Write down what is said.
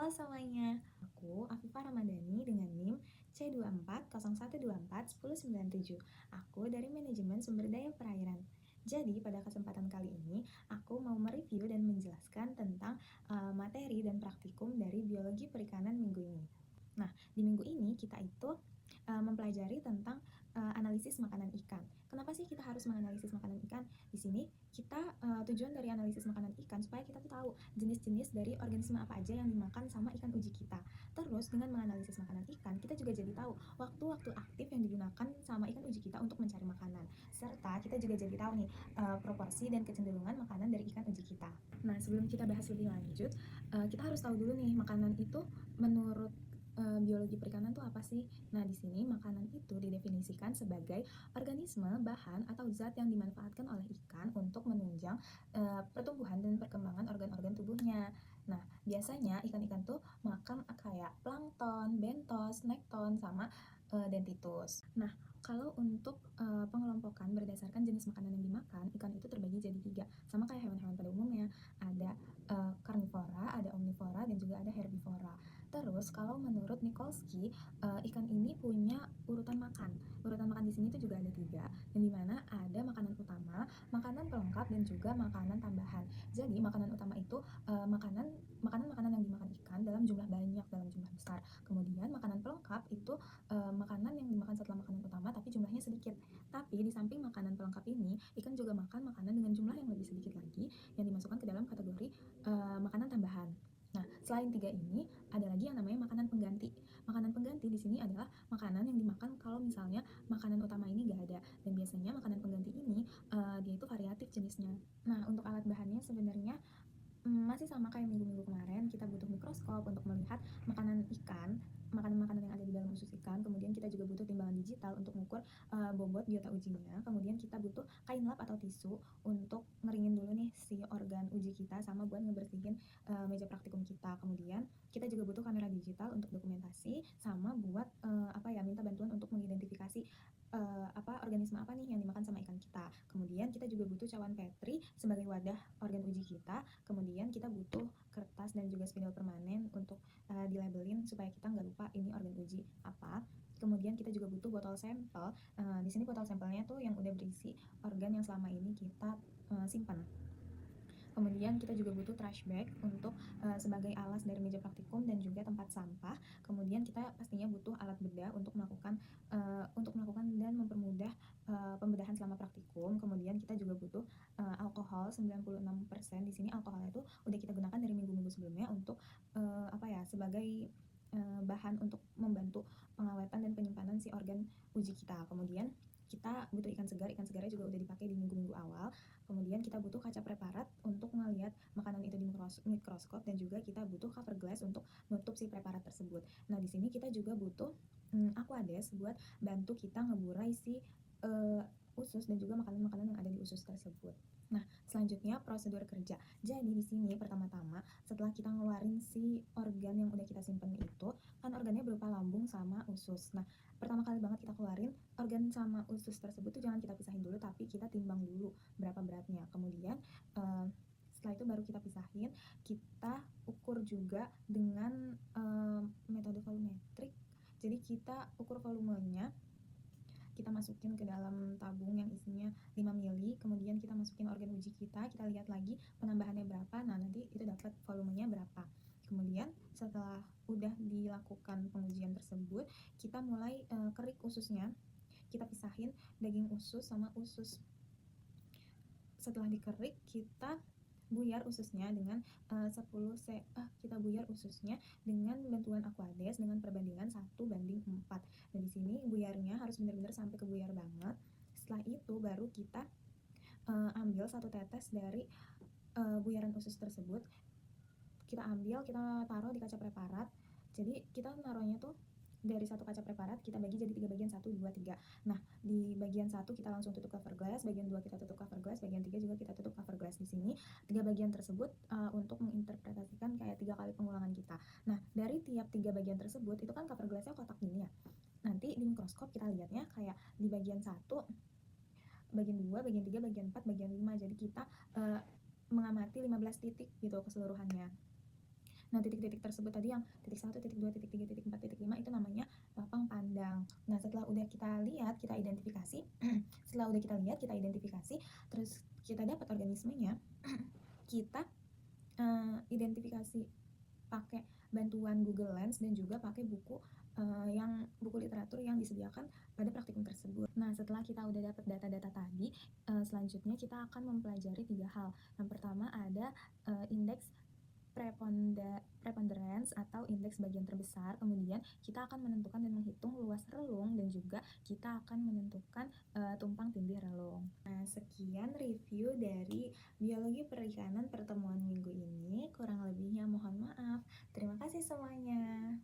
Halo semuanya, aku Afifah Ramadhani dengan NIM C2401241097. Aku dari Manajemen Sumber Daya Perairan. Jadi pada kesempatan kali ini aku mau mereview dan menjelaskan tentang materi dan praktikum dari biologi perikanan minggu ini. Nah, di minggu ini kita itu mempelajari tentang analisis makanan ikan. Kenapa sih kita harus menganalisis makanan ikan? Di sini kita tujuan dari analisis makanan ikan supaya kita tuh tahu jenis-jenis dari organisme apa aja yang dimakan sama ikan uji kita. Terus dengan menganalisis makanan ikan, kita juga jadi tahu waktu-waktu aktif yang digunakan sama ikan uji kita untuk mencari makanan. Serta kita juga jadi tahu nih proporsi dan kecenderungan makanan dari ikan uji kita. Nah, sebelum kita bahas lebih lanjut, kita harus tahu dulu nih makanan itu menurut biologi perikanan tuh apa sih? Nah, di sini makanan itu didefinisikan sebagai organisme, bahan, atau zat yang dimanfaatkan oleh ikan untuk menunjang pertumbuhan dan perkembangan organ-organ tubuhnya. Nah, biasanya ikan-ikan tuh makan kayak plankton, bentos, nekton, sama dentitus. Nah, kalau untuk pengelompokan berdasarkan jenis makanan yang dimakan, ikan itu terbagi jadi 3, sama kayak hewan-hewan pada umumnya. Ada karnivora, ada omnivora, dan juga ada herbivora. Terus kalau menurut Nikolsky, ikan ini punya urutan makan. Urutan makan di sini tuh juga ada 3, yang dimana ada makanan utama, makanan pelengkap, dan juga makanan tambahan. Jadi makanan utama itu makanan-makanan yang dimakan ikan dalam jumlah banyak, dalam jumlah besar. Kemudian makanan pelengkap itu makanan yang dimakan setelah makanan utama tapi jumlahnya sedikit. Tapi di samping makanan pelengkap ini, ikan juga makan makanan dengan jumlah yang lebih sedikit lagi yang dimasukkan ke dalam kategori makanan tambahan. Nah, selain 3 ini, ada lagi yang namanya makanan pengganti. Makanan pengganti di sini adalah makanan yang dimakan kalau misalnya makanan utama ini gak ada. Dan biasanya makanan pengganti ini dia itu variatif jenisnya. Nah, untuk alat bahannya sebenarnya masih sama kayak minggu-minggu kemarin, kita butuh mikroskop untuk melihat makanan ikan, makanan-makanan yang ada di dalam usus ikan. Kemudian kita juga butuh timbangan digital untuk mengukur bobot biota ujinya. Kemudian kita butuh kain lap atau tisu untuk ngeringin dulu nih si organ uji kita, sama buat ngebersihin meja praktikum kita. Kemudian kita juga butuh kamera digital untuk dokumentasi, sama buat minta bantuan untuk mengidentifikasi organisme apa nih yang dimakan sama ikan kita. Kemudian kita juga butuh cawan petri sebagai wadah organ uji kita. Kemudian kita butuh kertas dan juga spidol permanen untuk dilabelin supaya kita nggak lupa ini organ uji apa. Kemudian kita juga butuh botol sampel. Di sini botol sampelnya tuh yang udah berisi organ yang selama ini kita simpan. Kemudian kita juga butuh trash bag untuk sebagai alas dari meja praktikum dan juga tempat sampah. Kemudian kita pastinya butuh alat bedah untuk melakukan dan mempermudah pembedahan selama praktikum. Kemudian kita juga butuh alkohol 96%. Di sini alkoholnya itu udah kita gunakan dari minggu-minggu sebelumnya untuk sebagai bahan untuk membantu pengawetan dan penyimpanan si organ uji kita. Kemudian kita butuh ikan segar. Ikan segarnya juga udah dipakai di minggu-minggu awal. Kemudian kita butuh kaca preparat untuk melihat makanan itu di mikroskop, dan juga kita butuh cover glass untuk nutup si preparat tersebut. Nah, di sini kita juga butuh aquades buat bantu kita ngeburai si usus dan juga makanan-makanan yang ada di usus tersebut. Nah, selanjutnya prosedur kerja. Jadi di sini pertama-tama setelah kita ngeluarin si organ yang udah kita simpen itu, kan organnya berupa lambung sama usus. Nah, pertama kali banget kita keluarin organ sama usus tersebut tuh jangan kita pisahin dulu, tapi kita timbang dulu berapa beratnya. Kemudian setelah itu baru kita pisahin, kita ukur juga dengan metode volumetrik. Jadi kita ukur volumenya, kita masukin ke dalam tabung yang isinya 5 mili, kemudian kita masukin organ uji kita lihat lagi penambahannya berapa. Nah, nanti itu dapat volumenya berapa. Kemudian setelah udah dilakukan pengujian tersebut, kita mulai kerik ususnya. Kita pisahin daging usus sama usus. Setelah dikerik, kita buyar ususnya dengan kita buyar ususnya dengan bantuan aquades dengan perbandingan 1:4. Nah, di sini buyarnya harus benar-benar sampai kebuyar banget. Setelah itu baru kita ambil 1 tetes dari buyaran usus tersebut. Kita ambil, kita taruh di kaca preparat. Jadi kita naruhnya tuh dari 1 kaca preparat kita bagi jadi 3 bagian, 1, 2, 3. Nah, di bagian 1 kita langsung tutup cover glass, bagian 2 kita tutup cover glass, bagian 3 juga kita tutup cover glass. Di sini 3 bagian tersebut untuk menginterpretasikan kayak 3 kali pengulangan kita. Nah, dari tiap 3 bagian tersebut itu kan cover glassnya kotak gini ya. Nanti di mikroskop kita lihatnya kayak di bagian 1, bagian 2, bagian 3, bagian 4, bagian 5. Jadi kita mengamati 15 titik gitu keseluruhannya. Nah, titik-titik tersebut tadi yang titik 1, titik 2, titik 3, titik 4, titik 5 itu namanya lapang pandang. Nah, setelah udah kita lihat, kita identifikasi, setelah udah kita lihat, kita identifikasi, terus kita dapat organismenya, kita identifikasi pakai bantuan Google Lens dan juga pakai buku literatur yang disediakan pada praktikum tersebut. Nah, setelah kita udah dapat data-data tadi, selanjutnya kita akan mempelajari 3 hal. Yang pertama ada indeks preponderance atau indeks bagian terbesar. Kemudian kita akan menentukan dan menghitung luas relung dan juga kita akan menentukan tumpang tindih relung. Nah, sekian review dari biologi perikanan pertemuan minggu ini. Kurang lebihnya mohon maaf. Terima kasih semuanya.